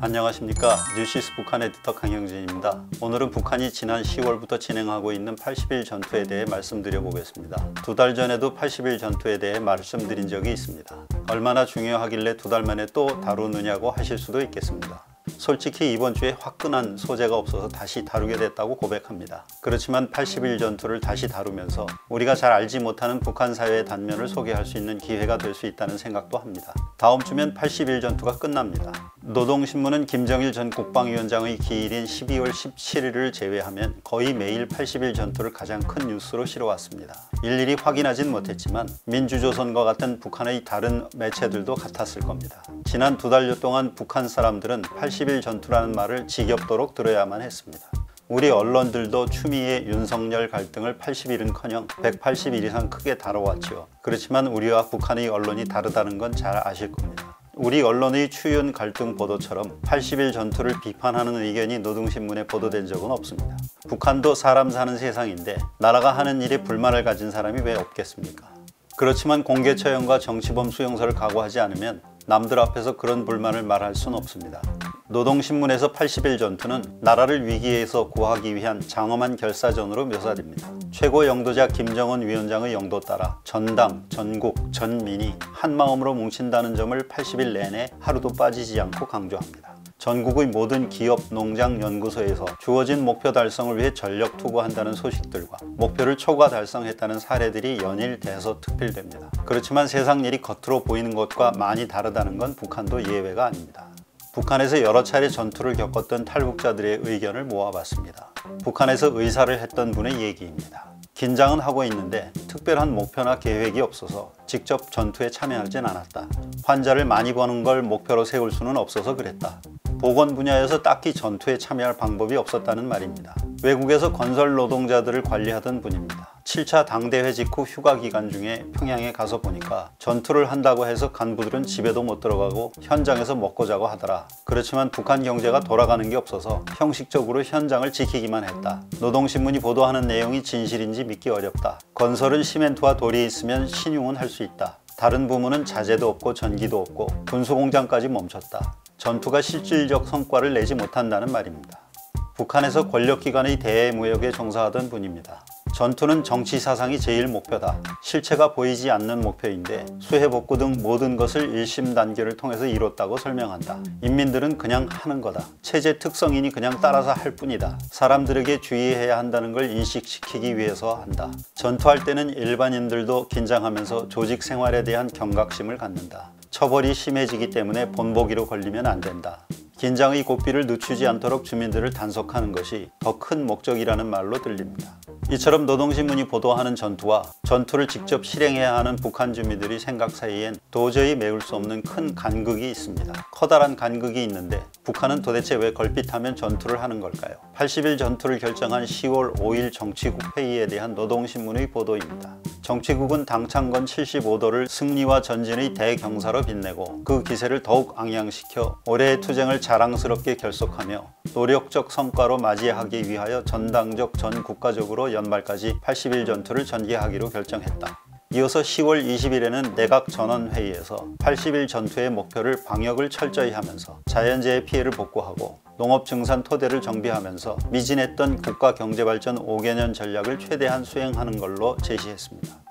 안녕하십니까. 뉴시스 북한 에디터 강형진입니다. 오늘은 북한이 지난 10월부터 진행하고 있는 80일 전투에 대해 말씀드려 보겠습니다. 2달 전에도 80일 전투에 대해 말씀드린 적이 있습니다. 얼마나 중요하길래 2달 만에 또 다루느냐고 하실 수도 있겠습니다. 솔직히 이번 주에 화끈한 소재가 없어서 다시 다루게 됐다고 고백합니다. 그렇지만 80일 전투를 다시 다루면서 우리가 잘 알지 못하는 북한 사회의 단면을 소개할 수 있는 기회가 될 수 있다는 생각도 합니다. 다음 주면 80일 전투가 끝납니다. 노동신문은 김정일 전 국방위원장의 기일인 12월 17일을 제외하면 거의 매일 80일 전투를 가장 큰 뉴스로 실어왔습니다. 일일이 확인하진 못했지만 민주조선과 같은 북한의 다른 매체들도 같았을 겁니다. 지난 2달여 동안 북한 사람들은 80일 전투라는 말을 지겹도록 들어야만 했습니다. 우리 언론들도 추미애 윤석열 갈등을 80일은커녕 180일 이상 크게 다뤄왔죠. 그렇지만 우리와 북한의 언론이 다르다는 건 잘 아실 겁니다. 우리 언론의 추윤 갈등 보도처럼 80일 전투를 비판하는 의견이 노동신문에 보도된 적은 없습니다. 북한도 사람 사는 세상인데 나라가 하는 일에 불만을 가진 사람이 왜 없겠습니까? 그렇지만 공개 처형과 정치범 수용소를 각오하지 않으면 남들 앞에서 그런 불만을 말할 수는 없습니다. 노동신문에서 80일 전투는 나라를 위기에서 구하기 위한 장엄한 결사전으로 묘사됩니다. 최고 영도자 김정은 위원장의 영도 따라 전당, 전국, 전민이 한마음으로 뭉친다는 점을 80일 내내 하루도 빠지지 않고 강조합니다. 전국의 모든 기업, 농장, 연구소에서 주어진 목표 달성을 위해 전력 투구한다는 소식들과 목표를 초과 달성했다는 사례들이 연일 대서특필됩니다. 그렇지만 세상 일이 겉으로 보이는 것과 많이 다르다는 건 북한도 예외가 아닙니다. 북한에서 여러 차례 전투를 겪었던 탈북자들의 의견을 모아봤습니다. 북한에서 의사를 했던 분의 얘기입니다. 긴장은 하고 있는데 특별한 목표나 계획이 없어서 직접 전투에 참여하진 않았다. 환자를 많이 버는 걸 목표로 세울 수는 없어서 그랬다. 보건 분야에서 딱히 전투에 참여할 방법이 없었다는 말입니다. 외국에서 건설 노동자들을 관리하던 분입니다. 7차 당대회 직후 휴가 기간 중에 평양에 가서 보니까 전투를 한다고 해서 간부들은 집에도 못 들어가고 현장에서 먹고 자고 하더라. 그렇지만 북한 경제가 돌아가는 게 없어서 형식적으로 현장을 지키기만 했다. 노동신문이 보도하는 내용이 진실인지 믿기 어렵다. 건설은 시멘트와 돌이 있으면 신용은 할 수 있다. 다른 부문은 자재도 없고 전기도 없고 군수공장까지 멈췄다. 전투가 실질적 성과를 내지 못한다는 말입니다. 북한에서 권력기관의 대무역에 종사하던 분입니다. 전투는 정치 사상이 제일 목표다. 실체가 보이지 않는 목표인데 수해복구 등 모든 것을 일심 단결을 통해서 이뤘다고 설명한다. 인민들은 그냥 하는 거다. 체제 특성이니 그냥 따라서 할 뿐이다. 사람들에게 주의해야 한다는 걸 인식시키기 위해서 한다. 전투할 때는 일반인들도 긴장하면서 조직 생활에 대한 경각심을 갖는다. 처벌이 심해지기 때문에 본보기로 걸리면 안 된다. 긴장의 고삐를 늦추지 않도록 주민들을 단속하는 것이 더 큰 목적이라는 말로 들립니다. 이처럼 노동신문이 보도하는 전투와 전투를 직접 실행해야 하는 북한 주민들의 생각 사이엔 도저히 메울 수 없는 큰 간극이 있습니다. 커다란 간극이 있는데 북한은 도대체 왜 걸핏하면 전투를 하는 걸까요? 80일 전투를 결정한 10월 5일 정치국 회의에 대한 노동신문의 보도입니다. 정치국은 당창건 75도를 승리와 전진의 대경사로 빛내고 그 기세를 더욱 앙양시켜 올해의 투쟁을 자랑스럽게 결속하며 노력적 성과로 맞이하기 위하여 전당적 전국가적으로 연말까지 80일 전투를 전개하기로 결정했다. 이어서 10월 20일에는 내각 전원회의에서 80일 전투의 목표를 방역을 철저히 하면서 자연재해 피해를 복구하고 농업증산 토대를 정비하면서 미진했던 국가경제발전 5개년 전략을 최대한 수행하는 걸로 제시했습니다.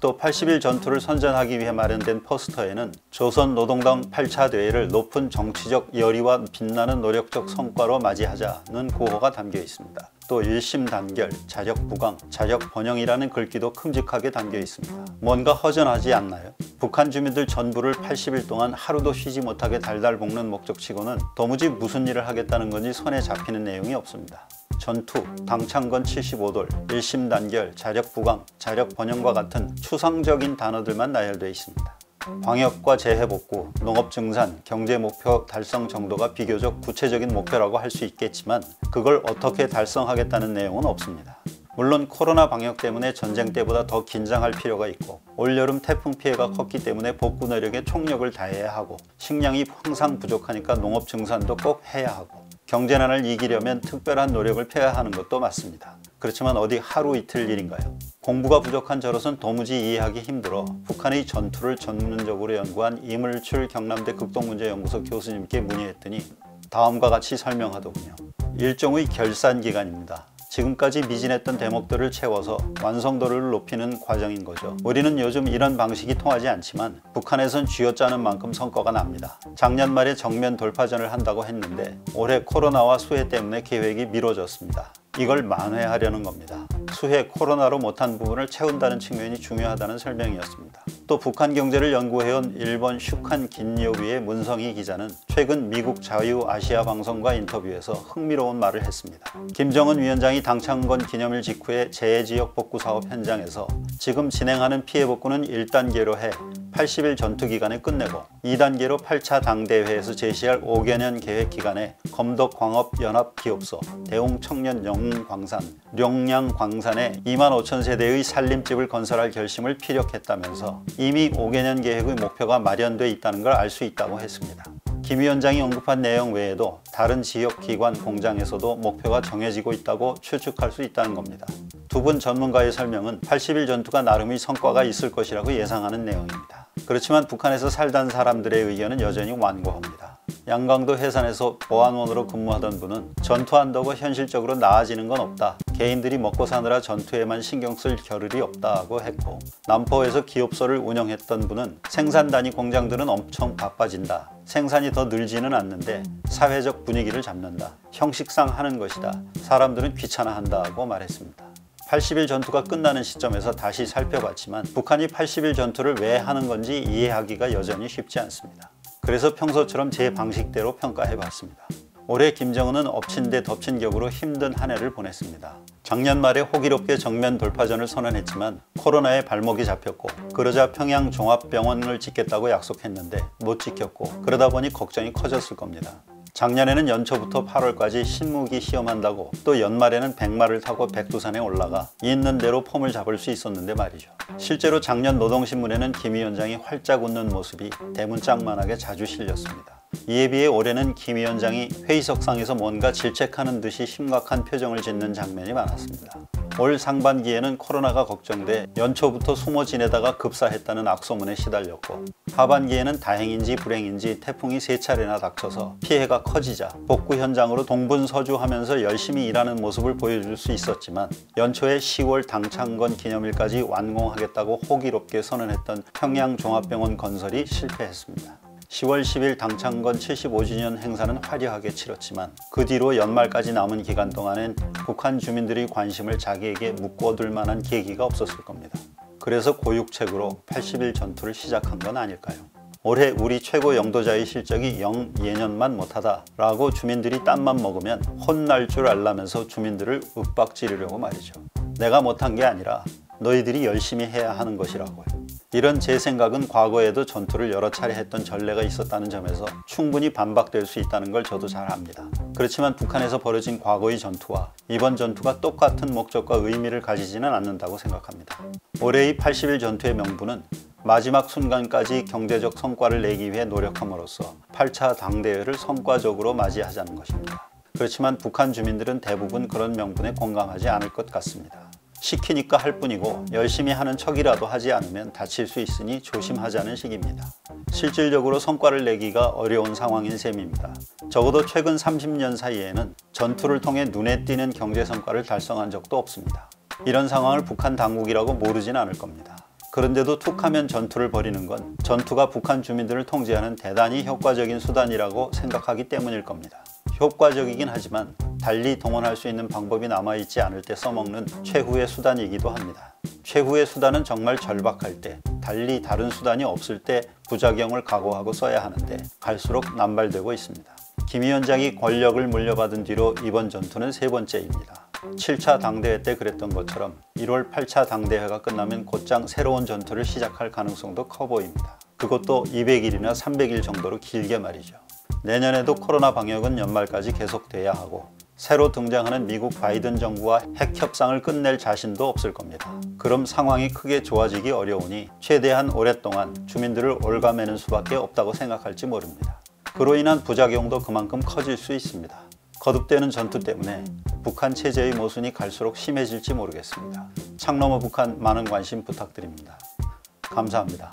또 80일 전투를 선전하기 위해 마련된 포스터에는 조선노동당 8차 대회를 높은 정치적 열의와 빛나는 노력적 성과로 맞이하자는 구호가 담겨 있습니다. 또 일심단결, 자력부강, 자력번영이라는 글귀도 큼직하게 담겨 있습니다. 뭔가 허전하지 않나요? 북한 주민들 전부를 80일 동안 하루도 쉬지 못하게 달달 볶는 목적치고는 도무지 무슨 일을 하겠다는 건지 손에 잡히는 내용이 없습니다. 전투, 당창건 75돌, 일심단결, 자력부강, 자력번영과 같은 추상적인 단어들만 나열되어 있습니다. 광역과 재해복구, 농업증산, 경제목표 달성 정도가 비교적 구체적인 목표라고 할 수 있겠지만 그걸 어떻게 달성하겠다는 내용은 없습니다. 물론 코로나 방역 때문에 전쟁 때보다 더 긴장할 필요가 있고 올여름 태풍 피해가 컸기 때문에 복구 노력에 총력을 다해야 하고 식량이 항상 부족하니까 농업 증산도 꼭 해야 하고 경제난을 이기려면 특별한 노력을 펴야 하는 것도 맞습니다. 그렇지만 어디 하루 이틀 일인가요? 공부가 부족한 저로선 도무지 이해하기 힘들어 북한의 전투를 전문적으로 연구한 이물출 경남대 극동문제연구소 교수님께 문의했더니 다음과 같이 설명하더군요. 일종의 결산기간입니다. 지금까지 미진했던 대목들을 채워서 완성도를 높이는 과정인 거죠. 우리는 요즘 이런 방식이 통하지 않지만 북한에선 쥐어짜는 만큼 성과가 납니다. 작년 말에 정면 돌파전을 한다고 했는데 올해 코로나와 수해 때문에 계획이 미뤄졌습니다. 이걸 만회하려는 겁니다. 수해 코로나로 못한 부분을 채운다는 측면이 중요하다는 설명이었습니다. 또 북한 경제를 연구해온 일본 슈칸 긴요비의 문성희 기자는 최근 미국 자유아시아 방송과 인터뷰에서 흥미로운 말을 했습니다. 김정은 위원장이 당창건 기념일 직후에 재해지역 복구 사업 현장에서 지금 진행하는 피해 복구는 1단계로 해 80일 전투 기간에 끝내고 2단계로 8차 당대회에서 제시할 5개년 계획 기간에 검덕광업연합기업소, 대웅청년영웅광산, 룡양광산에 25,000세대의 살림집을 건설할 결심을 피력했다면서 이미 5개년 계획의 목표가 마련돼 있다는 걸 알 수 있다고 했습니다. 김 위원장이 언급한 내용 외에도 다른 지역 기관 공장에서도 목표가 정해지고 있다고 추측할 수 있다는 겁니다. 두 분 전문가의 설명은 80일 전투가 나름의 성과가 있을 것이라고 예상하는 내용입니다. 그렇지만 북한에서 살던 사람들의 의견은 여전히 완고합니다. 양강도 해산에서 보안원으로 근무하던 분은 전투한다고 현실적으로 나아지는 건 없다. 개인들이 먹고 사느라 전투에만 신경 쓸 겨를이 없다고 했고, 남포에서 기업소를 운영했던 분은 생산 단위 공장들은 엄청 바빠진다. 생산이 더 늘지는 않는데 사회적 분위기를 잡는다. 형식상 하는 것이다. 사람들은 귀찮아한다고 말했습니다. 80일 전투가 끝나는 시점에서 다시 살펴봤지만 북한이 80일 전투를 왜 하는 건지 이해하기가 여전히 쉽지 않습니다. 그래서 평소처럼 제 방식대로 평가해봤습니다. 올해 김정은은 엎친 데 덮친 격으로 힘든 한 해를 보냈습니다. 작년 말에 호기롭게 정면 돌파전을 선언했지만 코로나에 발목이 잡혔고, 그러자 평양 종합병원을 짓겠다고 약속했는데 못 지켰고, 그러다 보니 걱정이 커졌을 겁니다. 작년에는 연초부터 8월까지 신무기 시험한다고, 또 연말에는 백마를 타고 백두산에 올라가 있는 대로 폼을 잡을 수 있었는데 말이죠. 실제로 작년 노동신문에는 김 위원장이 활짝 웃는 모습이 대문짝만하게 자주 실렸습니다. 이에 비해 올해는 김 위원장이 회의석상에서 뭔가 질책하는 듯이 심각한 표정을 짓는 장면이 많았습니다. 올 상반기에는 코로나가 걱정돼 연초부터 숨어 지내다가 급사했다는 악소문에 시달렸고, 하반기에는 다행인지 불행인지 태풍이 3차례나 닥쳐서 피해가 커지자 복구 현장으로 동분서주하면서 열심히 일하는 모습을 보여줄 수 있었지만, 연초에 10월 당창건 기념일까지 완공하겠다고 호기롭게 선언했던 평양종합병원 건설이 실패했습니다. 10월 10일 당창건 75주년 행사는 화려하게 치렀지만 그 뒤로 연말까지 남은 기간 동안엔 북한 주민들의 관심을 자기에게 묶어둘 만한 계기가 없었을 겁니다. 그래서 고육책으로 80일 전투를 시작한 건 아닐까요? 올해 우리 최고 영도자의 실적이 영 예년만 못하다 라고 주민들이 땀만 먹으면 혼날 줄 알라면서 주민들을 윽박지르려고 말이죠. 내가 못한 게 아니라 너희들이 열심히 해야 하는 것이라고요. 이런 제 생각은 과거에도 전투를 여러 차례 했던 전례가 있었다는 점에서 충분히 반박될 수 있다는 걸 저도 잘 압니다. 그렇지만 북한에서 벌어진 과거의 전투와 이번 전투가 똑같은 목적과 의미를 가지지는 않는다고 생각합니다. 올해의 80일 전투의 명분은 마지막 순간까지 경제적 성과를 내기 위해 노력함으로써 8차 당대회를 성과적으로 맞이하자는 것입니다. 그렇지만 북한 주민들은 대부분 그런 명분에 공감하지 않을 것 같습니다. 시키니까 할 뿐이고 열심히 하는 척이라도 하지 않으면 다칠 수 있으니 조심하자는 식입니다. 실질적으로 성과를 내기가 어려운 상황인 셈입니다. 적어도 최근 30년 사이에는 전투를 통해 눈에 띄는 경제 성과를 달성한 적도 없습니다. 이런 상황을 북한 당국이라고 모르진 않을 겁니다. 그런데도 툭하면 전투를 벌이는 건 전투가 북한 주민들을 통제하는 대단히 효과적인 수단이라고 생각하기 때문일 겁니다. 효과적이긴 하지만 달리 동원할 수 있는 방법이 남아있지 않을 때 써먹는 최후의 수단이기도 합니다. 최후의 수단은 정말 절박할 때, 달리 다른 수단이 없을 때 부작용을 각오하고 써야 하는데 갈수록 남발되고 있습니다. 김 위원장이 권력을 물려받은 뒤로 이번 전투는 3번째입니다. 7차 당대회 때 그랬던 것처럼 1월 8차 당대회가 끝나면 곧장 새로운 전투를 시작할 가능성도 커 보입니다. 그것도 200일이나 300일 정도로 길게 말이죠. 내년에도 코로나 방역은 연말까지 계속돼야 하고, 새로 등장하는 미국 바이든 정부와 핵 협상을 끝낼 자신도 없을 겁니다. 그럼 상황이 크게 좋아지기 어려우니 최대한 오랫동안 주민들을 올가매는 수밖에 없다고 생각할지 모릅니다. 그로 인한 부작용도 그만큼 커질 수 있습니다. 거듭되는 전투 때문에 북한 체제의 모순이 갈수록 심해질지 모르겠습니다. 창 너머 북한 많은 관심 부탁드립니다. 감사합니다.